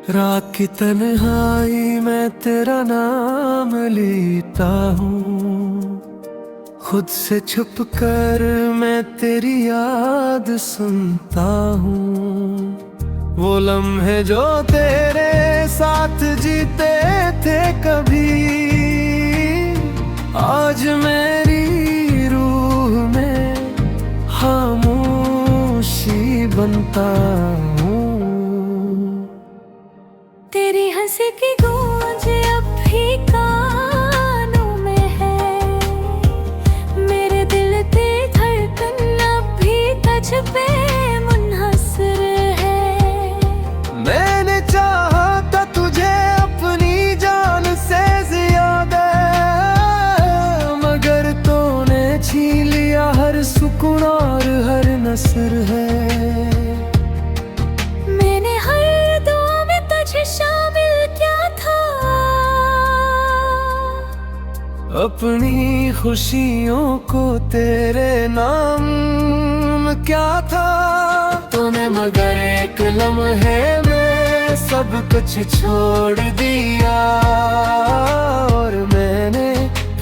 रात की तन्हाई में तेरा नाम लेता हूँ, खुद से छुप कर मैं तेरी याद सुनता हूँ। वो लम्हे जो तेरे साथ जीते थे कभी, आज मेरी रूह में खामोशी बनता हूँ। तेरी हंसी की गूंज अब भी कानों में है, मेरे दिल की धड़कन अब भी तुझ पे मुनहसर है। मैंने चाहा था तुझे अपनी जान से ज्यादा, मगर तूने छीन लिया हर सुकून और हर नस्र है। मैंने हर दुआ में तुझे शामिल किया था, अपनी खुशियों को तेरे नाम क्या था। तूने मगर एक लम्हे में सब कुछ छोड़ दिया, और मैंने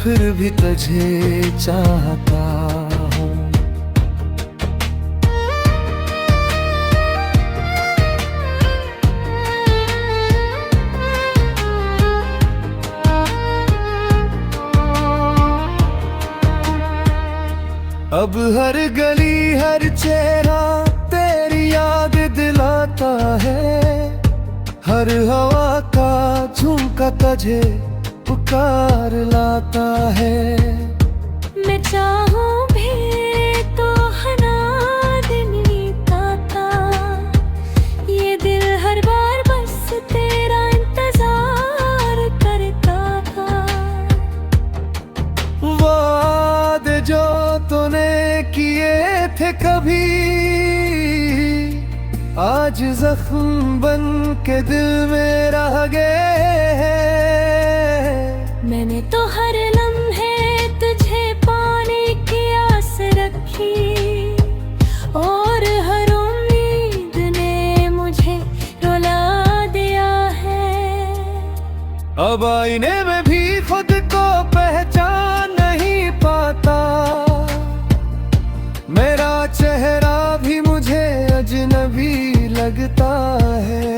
फिर भी तुझे चाहता हूँ। अब हर गली हर चेहरा तेरी याद दिलाता है, हर हवा का झुमका तुझे पुकार लाता है। मैं चाहूं भी तो हना दिन बीताता, ये दिल हर बार बस तेरा इंतजार करता था। वादे जो तूने किए थे कभी, आज जख्म बन के दिल में रह गए हैं। मैंने तो हर लम्हे तुझे पाने की आस रखी, और हर उम्मीद ने मुझे रुला दिया है। अब आईने में भी खुद को पहचान नहीं पाता, मेरा चेहरा भी मुझे अजनबी लगता है।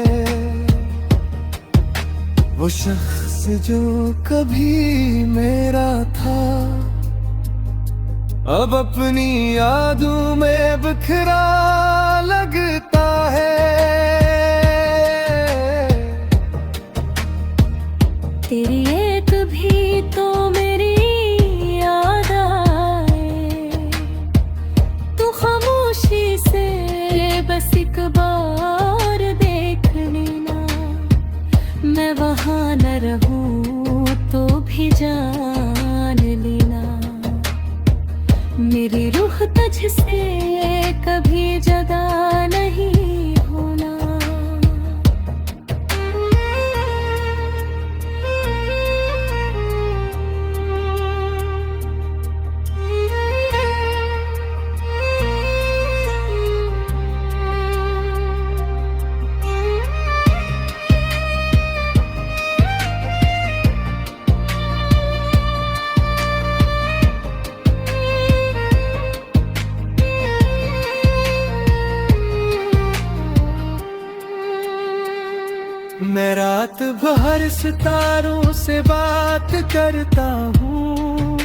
वो शख्स जो कभी मेरा था, अब अपनी यादों में बिखरा लगता है। तेरी एक भी तो मेरी याद आए, तू खामोशी से बस एक बार देख लेना। मैं वहाँ न रहूं तो भी जान लेना, मेरी रूह तुझसे कभी जुदा नहीं होना। मैं रात भर सितारों से बात करता हूँ,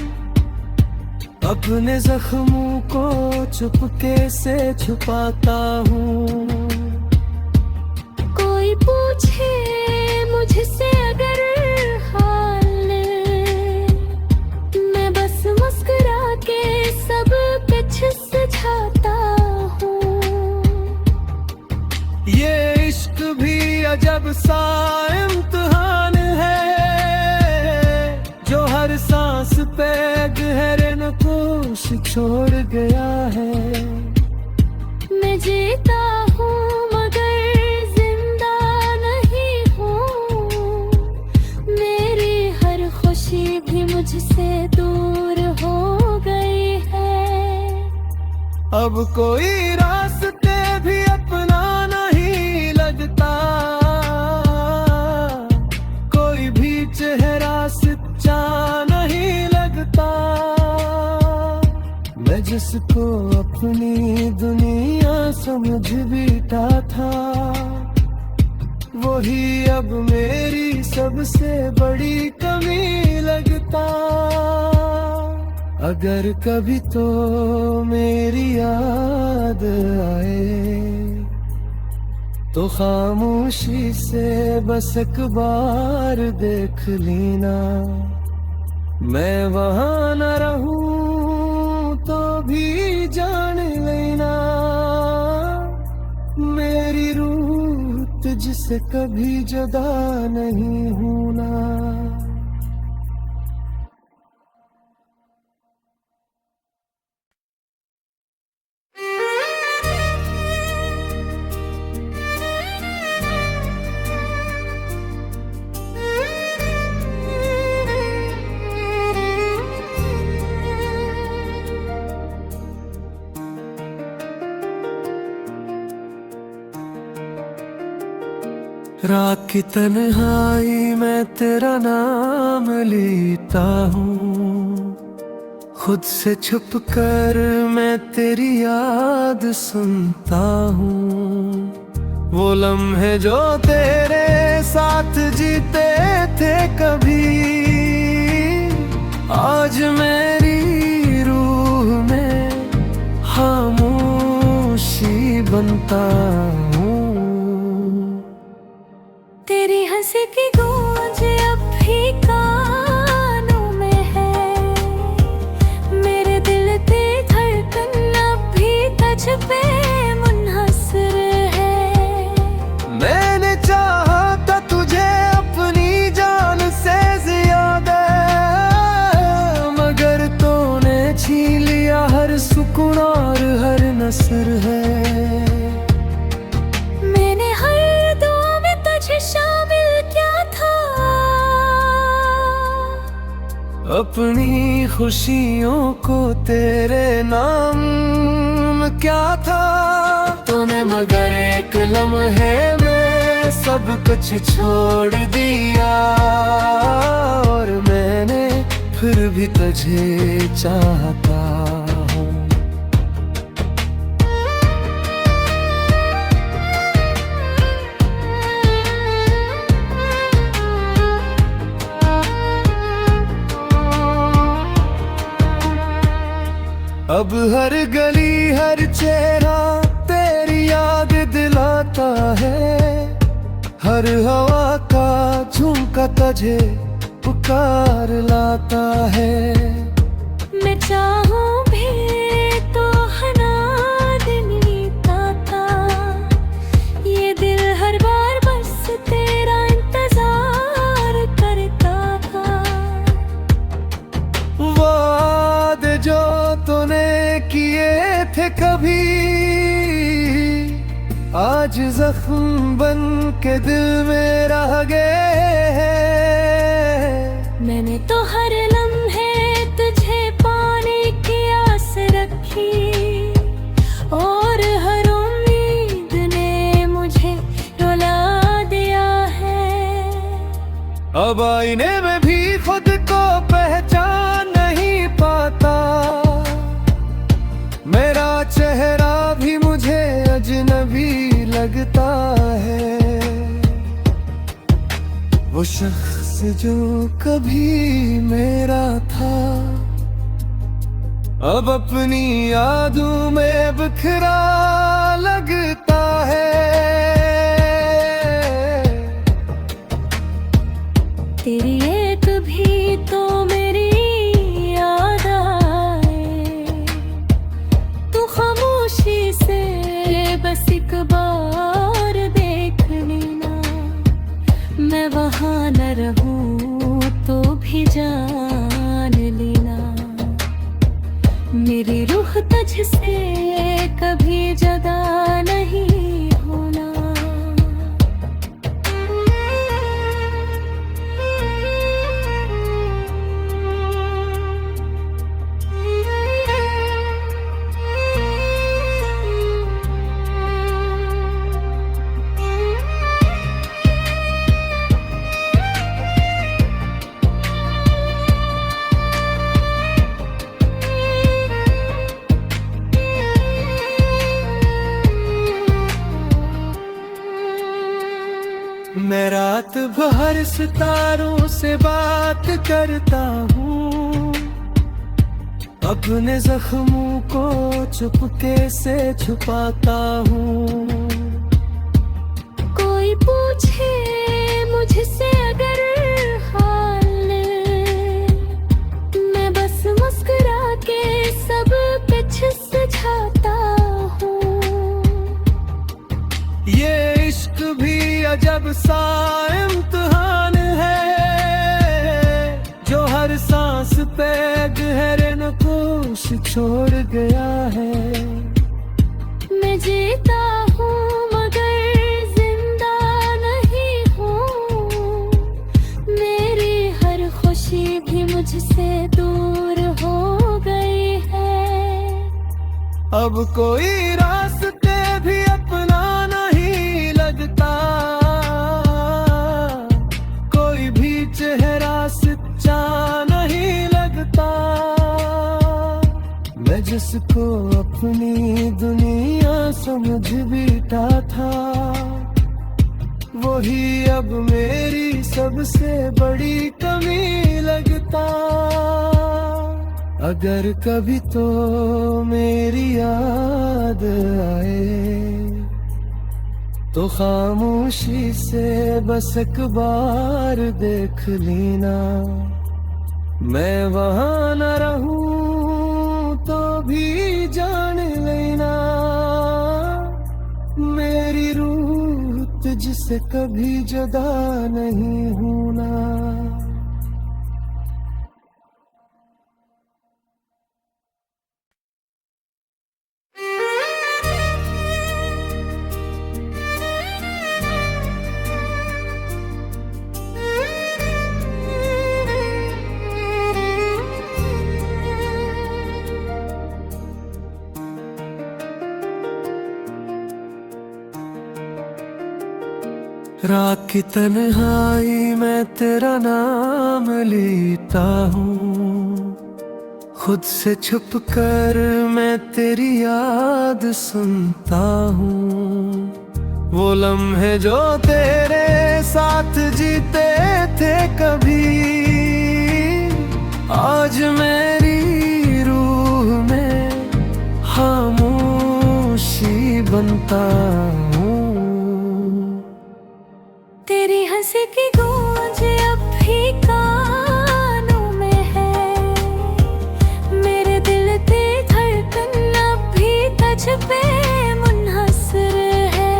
अपने जख्मों को चुपके से छुपाता हूँ। कोई पूछे मुझसे अगर हाल, मैं बस मुस्कुरा के सब कुछ सुझाता हूँ। ये इश्क भी अजब सा इम्तिहान है, जो हर सांस पे गहरे नक्श छोड़ गया है। मैं जीता हूँ मगर जिंदा नहीं हूँ, मेरी हर खुशी भी मुझसे दूर हो गई है। अब कोई रास्ते भी अपना नहीं लगता, मैं जिसको अपनी दुनिया समझ बैठा था, वही अब मेरी सबसे बड़ी कमी लगता। अगर कभी तो मेरी याद आए तो खामोशी से बस एक बार देख लेना। मैं वहाँ न रहूं तो भी जान लेना, मेरी रूह तुझसे कभी जुदा नहीं होना। रात की तन्हाई में तेरा नाम लेता हूँ, खुद से छुप कर मैं तेरी याद सुनता हूँ। वो लम्हे जो तेरे साथ जीते थे कभी, आज मेरी रूह में खामोशी बनता हूँ। तेरी हंसी की गूंज अब भी कानों में है, मेरे दिल की धड़कन अब भी तुझ पे मुनहसर है। मैंने चाहा था तुझे अपनी जान से ज्यादा, मगर तूने छीन लिया हर सुकून और हर नसर है। मैंने हर दुआ में तुझे शामिल किया था, अपनी खुशियों को तेरे नाम क्या था। तूने मगर एक लम्हे में सब कुछ छोड़ दिया, और मैंने फिर भी तुझे चाहता हूँ। अब हर गली हर चेहरा तेरी याद दिलाता है, हर हवा का झुमका तुझे पुकार लाता है। मैं चाहूं भी तो हना दिन ताता, ये दिल हर बार बस तेरा इंतजार करता था। वादे जो तूने किए थे कभी, आज जख्म बन के दिल में रह गए। मैंने तो हर लम्हे तुझे पाने की आस रखी, और हर उम्मीद ने मुझे रुला दिया है। अब आईने में भी खुद को पहचान नहीं पाता, मेरा चेहरा भी मुझे अजनबी लगता है। वो शख्स जो कभी मेरा था, अब अपनी यादों में बिखरा लगता है। तेरी एक भी तो मेरी याद आए, तू खामोशी से बस एक बार देख लेना। मैं वहाँ न रहूं तो भी जान लेना, मेरी रूह तुझसे कभी जुदा नहीं होना। भर सितारों से बात करता हूँ, अपने जख्मों को चुपके से छुपाता हूँ। कोई पूछे मुझसे अगर हाल, मैं बस मुस्कुरा के सब कुछ सुझाता हूँ। ये इश्क भी अजब सा इम्तिहान है, जो हर सांस पे गहरे नक्श छोड़ गया है। मैं जीता हूँ मगर जिंदा नहीं हूँ, मेरी हर खुशी भी मुझसे दूर हो गई है। अब कोई रास्ते भी अपना नहीं लगता, कोई भी चेहरा सच्चा नहीं लगता। मैं जिसको अपनी दुनिया समझ बैठा था, वही अब मेरी सबसे बड़ी कमी लगता। अगर कभी तो मेरी याद आए, तो खामोशी से बस एक बार देख लेना। मैं वहाँ न रहूं तो भी जान लेना, मेरी रूह तुझसे कभी जुदा नहीं होना। रात की तन्हाई में तेरा नाम लेता हूँ, खुद से छुप कर मैं तेरी याद सुनता हूँ। वो लम्हे जो तेरे साथ जीते थे कभी, आज मेरी रूह में खामोशी बनता हूँ। तेरी हंसी की गूंज अब भी कानों में है, मेरे दिल की धड़कन अब भी तुझ पे मुनहसर है।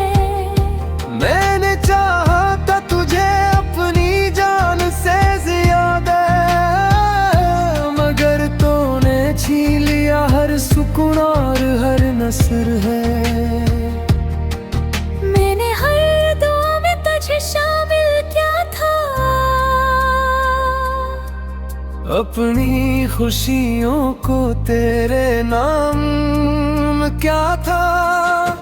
मैंने चाहा था तुझे अपनी जान से ज्यादा, मगर तूने छीन लिया हर सुकून और हर नस्र है। मैंने हर दुआ में तुझे शामिल किया था, अपनी खुशियों को तेरे नाम क्या था।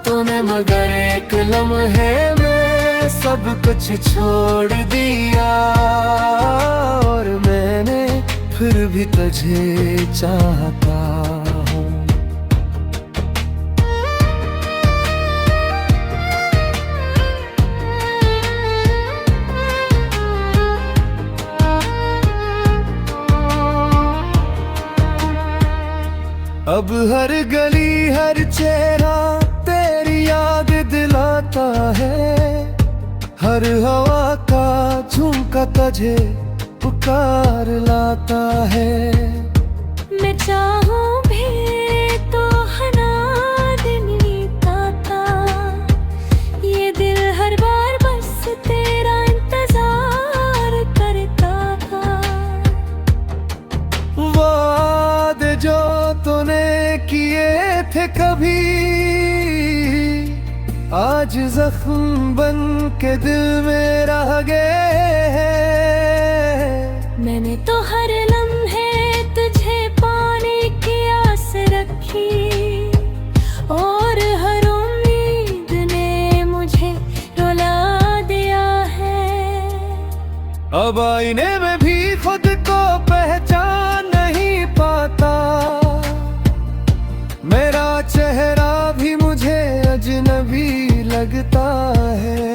तूने मगर एक लम्हे में सब कुछ छोड़ दिया, और मैंने फिर भी तुझे चाहता हूँ। अब हर गली हर चेहरा तेरी याद दिलाता है, हर हवा का झुमका तुझे पुकार लाता है। मैं चाहूं भी तो हना दिन बीताता, ये दिल हर बार बस तेरा इंतजार करता था। वादे जो तूने किए थे कभी, आज जख्म बन के दिल में रह गए। मैंने तो हर लम्हे तुझे पाने की आस रखी, और हर उम्मीद ने मुझे रुला दिया है। अब आईने में भी खुद को पहचान नहीं पाता, मेरा चेहरा भी मुझे अजनबी लगता है।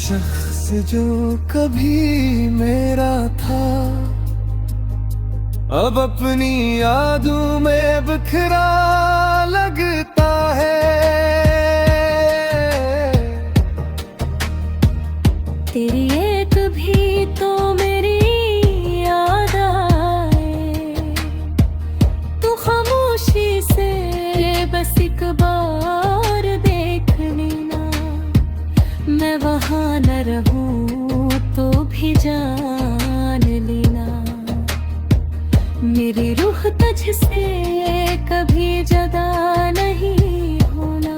शख्स जो कभी मेरा था अब अपनी यादों में बिखरा लगता है। तेरी एक भी तो मेरी याद आए, तू खामोशी से बस एक बार देख लेना। मैं वहाँ न रहूं तो भी जान लेना, मेरी रूह तुझसे कभी जुदा नहीं होना।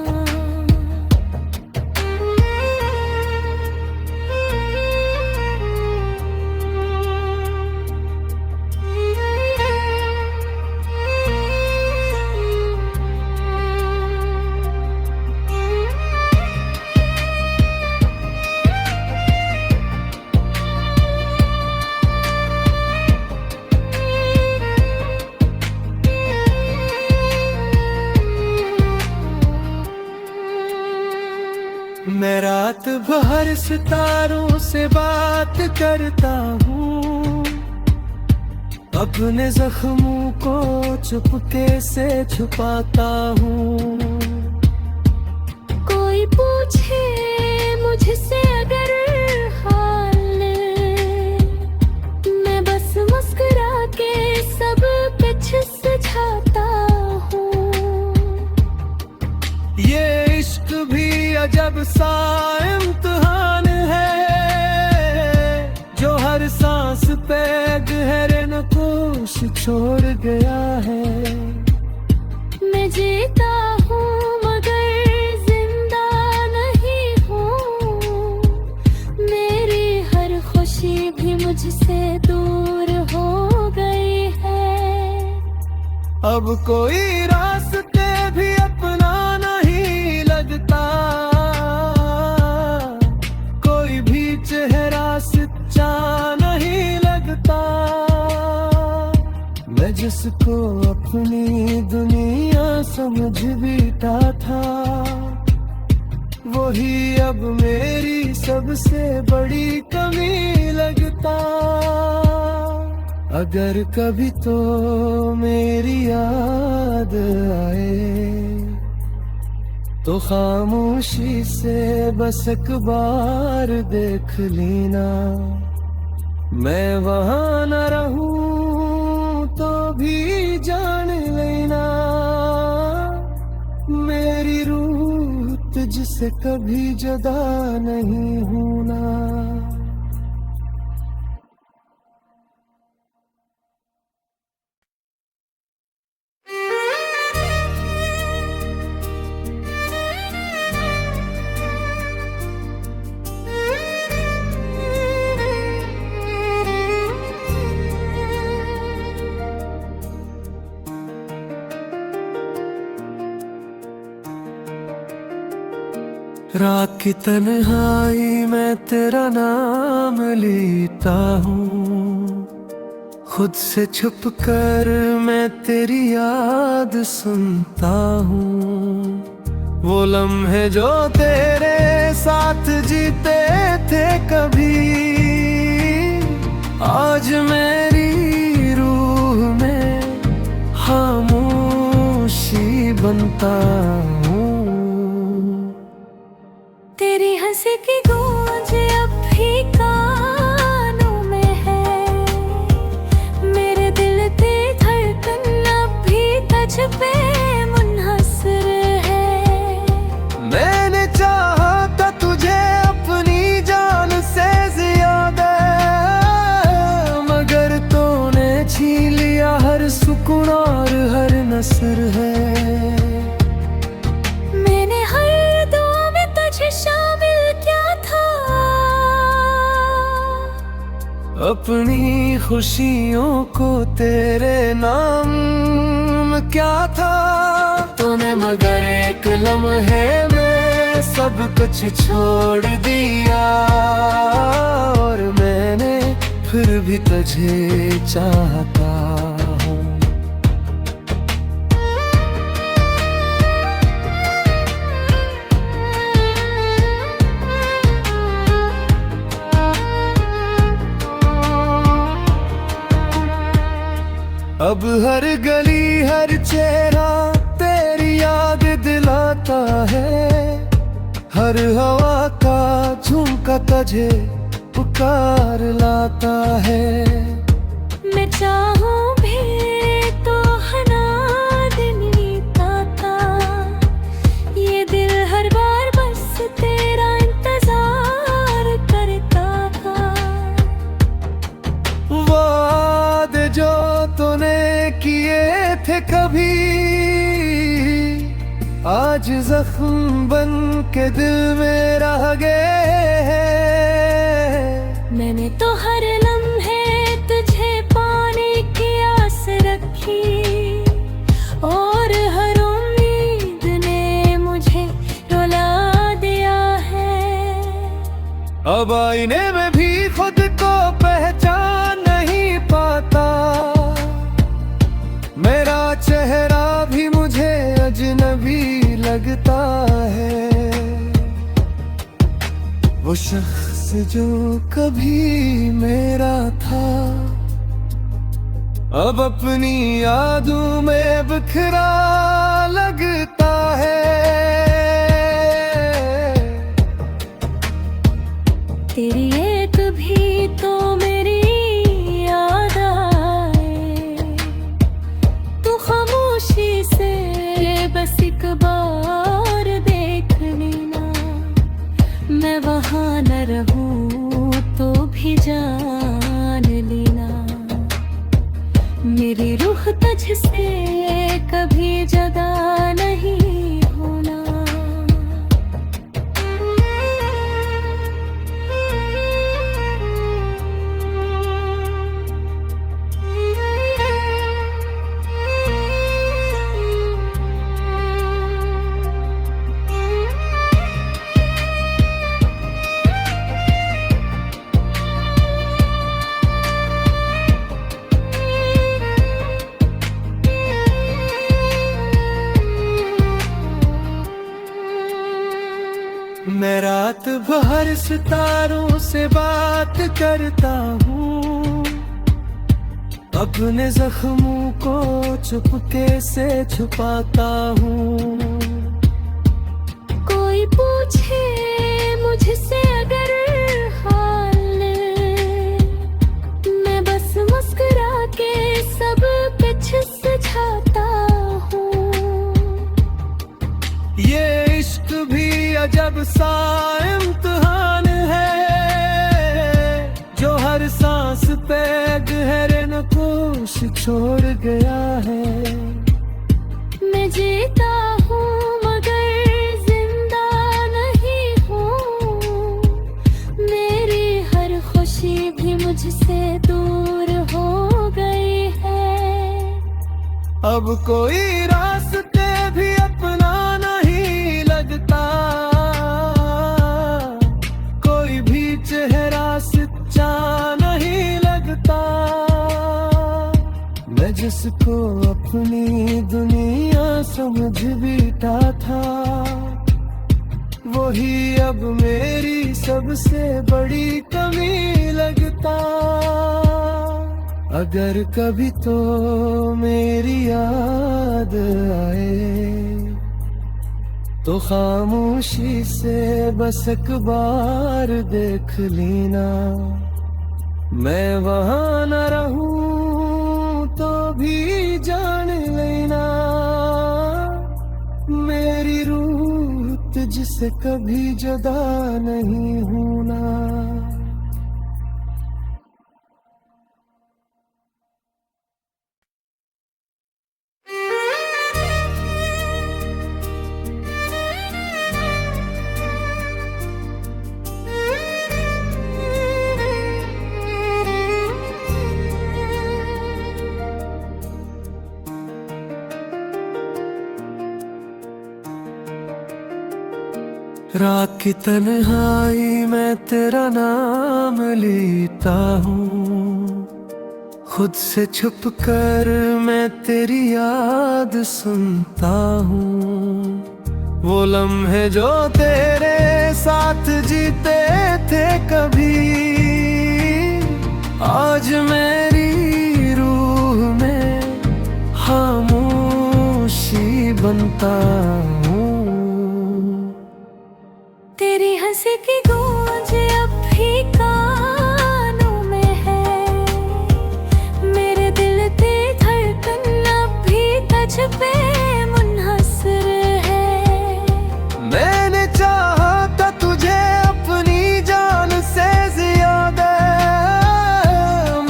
मैं रात भर सितारों से बात करता हूँ, अपने जख्मों को चुपके से छुपाता हूँ। कोई पूछे मुझसे अगर हाल, मैं बस मुस्कुरा के सब कुछ सुझाता हूँ। ये इश्क भी अजब सा इम्तिहान है, जो हर सांस पे गहरे नक्श छोड़ गया है। मैं जीता हूँ मगर जिंदा नहीं हूँ, मेरी हर खुशी भी मुझसे दूर हो गई है। अब कोई रास्ते भी अपना नहीं लगता, कोई भी चेहरा सच्चा नहीं लगता। मैं जिसको अपनी दुनिया समझ बैठा था, वही अब मेरी सबसे बड़ी कमी लगता। अगर कभी तो मेरी याद आए तो खामोशी से बस एक बार देख लेना। मैं वहाँ न रहूं तो भी जान लेना, मेरी रूह तुझसे कभी जुदा नहीं होना। रात की तन्हाई में तेरा नाम लेता हूँ, खुद से छुप कर मैं तेरी याद सुनता हूँ। वो लम्हे जो तेरे साथ जीते थे कभी, आज मेरी रूह में खामोशी बनता हूँ। तेरी हंसी की गूंज अब भी कानों में है, मेरे दिल की धड़कन अब भी तुझ पे मुनहसर है। मैंने चाहा था तुझे अपनी जान से ज्यादा, मगर तूने छीन लिया हर सुकून और हर नस्र है। मैंने हर दुआ में तुझे शामिल किया था, अपनी खुशियों को तेरे नाम क्या था। तूने मगर एक लम्हे में सब कुछ छोड़ दिया, और मैंने फिर भी तुझे चाहता हूँ। हर गली हर चेहरा तेरी याद दिलाता है, हर हवा का झुमका तुझे पुकार लाता है। मैं चाहूं भी तो हना दिन ताता, ये दिल हर बार बस तेरा इंतजार करता था। वादे जो तूने किए थे कभी, आज जख्म बन के दिल में रह गए। मैंने तो हर लम्हे तुझे पाने की आस रखी, और हर उम्मीद ने मुझे रुला दिया है। अब आईने में भी खुद को पहचान नहीं पाता, मेरा चेहरा भी मुझे अजनबी लगता है। वो शख्स जो कभी मेरा था, अब अपनी यादों में बिखरा लगता है। तेरी एक भी तो मेरी याद आए, तू खामोशी से बस एक बार देख लेना। मैं वहाँ न रहूं तो भी जान लेना, मेरी रूह तुझसे कभी जुदा नहीं होना। मैं रात भर सितारों से बात करता हूँ, अपने जख्मों को चुपके से छुपाता हूँ। कोई पूछे मुझसे अगर हाल, मैं बस मुस्कुरा के सब कुछ सुझाता हूँ। ये इश्क भी अजब सा इम्तिहान है, जो हर सांस पे गहरे नक्श छोड़ गया है। मैं जीता हूँ मगर जिंदा नहीं हूँ, मेरी हर खुशी भी मुझसे दूर हो गई है। अब कोई रास्ते भी अपना नहीं लगता, कोई भी चेहरा सच्चा नहीं लगता। मैं जिसको अपनी दुनिया समझ बैठा था, वही अब मेरी सबसे बड़ी कमी लगता। अगर कभी तो मेरी याद आए, तो खामोशी से बस एक बार देख लेना। मैं वहाँ न रहूं तो भी जान लेना, मेरी रूह तुझसे कभी जुदा नहीं होना। रात की तन्हाई में तेरा नाम लेता हूँ, खुद से छुप कर मैं तेरी याद सुनता हूँ। वो लम्हे जो तेरे साथ जीते थे कभी, आज मेरी रूह में बनता हूँ। तेरी हंसी की गूंज अब भी कानों में है, मेरे दिल की धड़कन अब भी तुझ पे मुनहसर है। मैंने चाहा था तुझे अपनी जान से ज्यादा,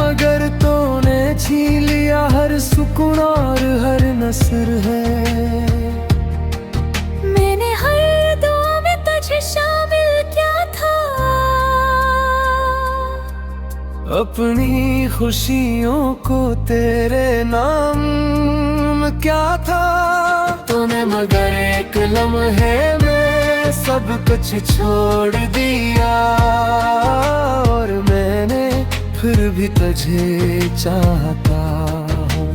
मगर तूने छीन लिया हर सुकून और हर नसर है। मैंने हर दुआ में तुझे शामिल किया था, अपनी खुशियों को तेरे नाम क्या था। तूने मगर एक लम्हे में सब कुछ छोड़ दिया, और मैंने फिर भी तुझे चाहता हूँ।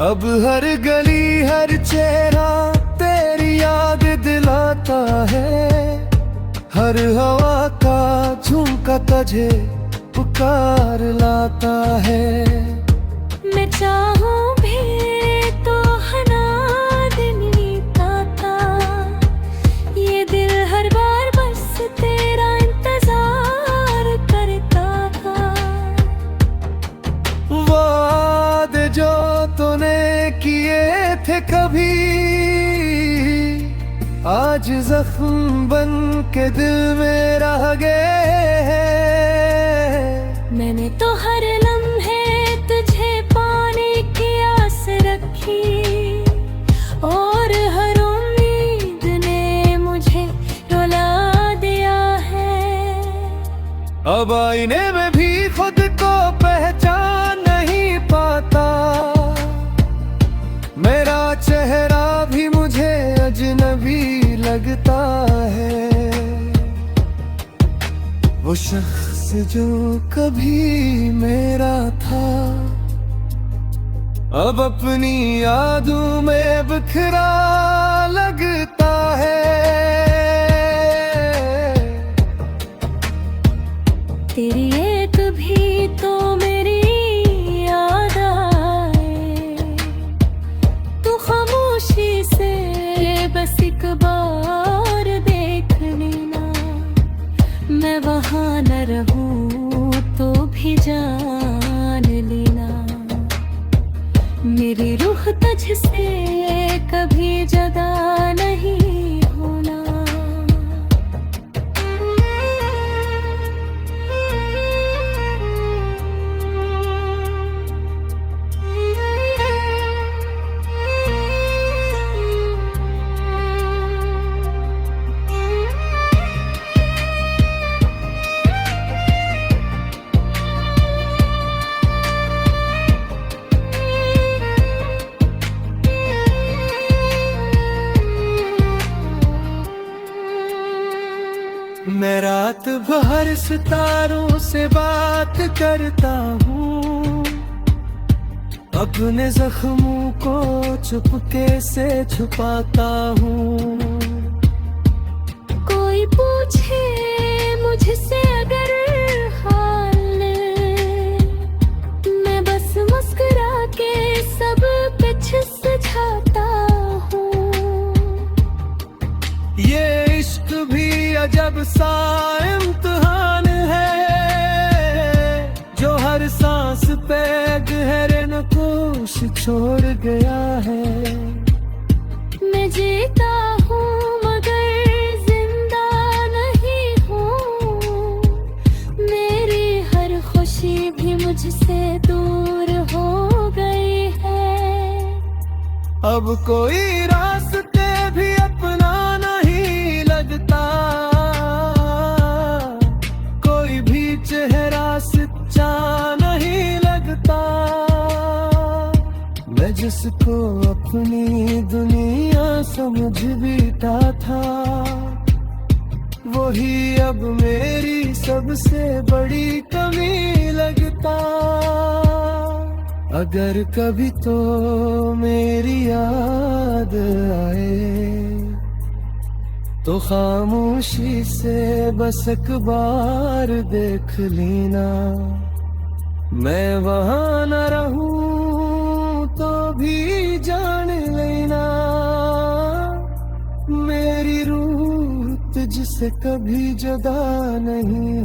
अब हर गली हर चेहरा तेरी याद दिलाता है, हर हवा का झुमका तुझे पुकार लाता है। मैं चाहूं भी तो हना दिन बीताता, ये दिल हर बार बस तेरा इंतजार करता था। वादे जो तूने किए थे कभी, आज जख्म बन के दिल में रह गए। मैंने तो हर लम्हे तुझे पाने की आस रखी, और हर उम्मीद ने मुझे रुला दिया है। अब आईने में भी खुद को पहचान नहीं पाता, मेरा चेहरा भी मुझे अजनबी लगता है। वो शख्स जो कभी मेरा था, अब अपनी यादों में बिखरा लगता है। तेरी एक भी तो मेरी याद आए, तू खामोशी से बस एक बार देख लेना। मैं वहाँ न रहूं तो भी जान लेना, मेरी रूह तुझसे कभी जुदा नहीं होना। मैं रात भर सितारों से बात करता हूँ, अपने जख्मों को चुपके से छुपाता हूँ। कोई पूछे मुझसे अगर हाल, मैं बस मुस्कुरा के सब कुछ सुझाता हूँ। ये इश्क भी अजब सा इम्तिहान है, जो हर सांस पे गहरे नक्श छोड़ गया है। मैं जीता हूँ मगर जिंदा नहीं हूँ, मेरी हर खुशी भी मुझसे दूर हो गई है। अब कोई रास्ते भी अपना नहीं लगता, कोई भी चेहरा सच्चा नहीं लगता। मैं जिसको अपनी दुनिया समझ बैठा था, वही अब मेरी सबसे बड़ी कमी लगता। अगर कभी तो मेरी याद आए तो खामोशी से बस एक बार देख लेना। मैं वहां न रहूं तो भी जान लेना, मेरी रूह तुझसे कभी जुदा नहीं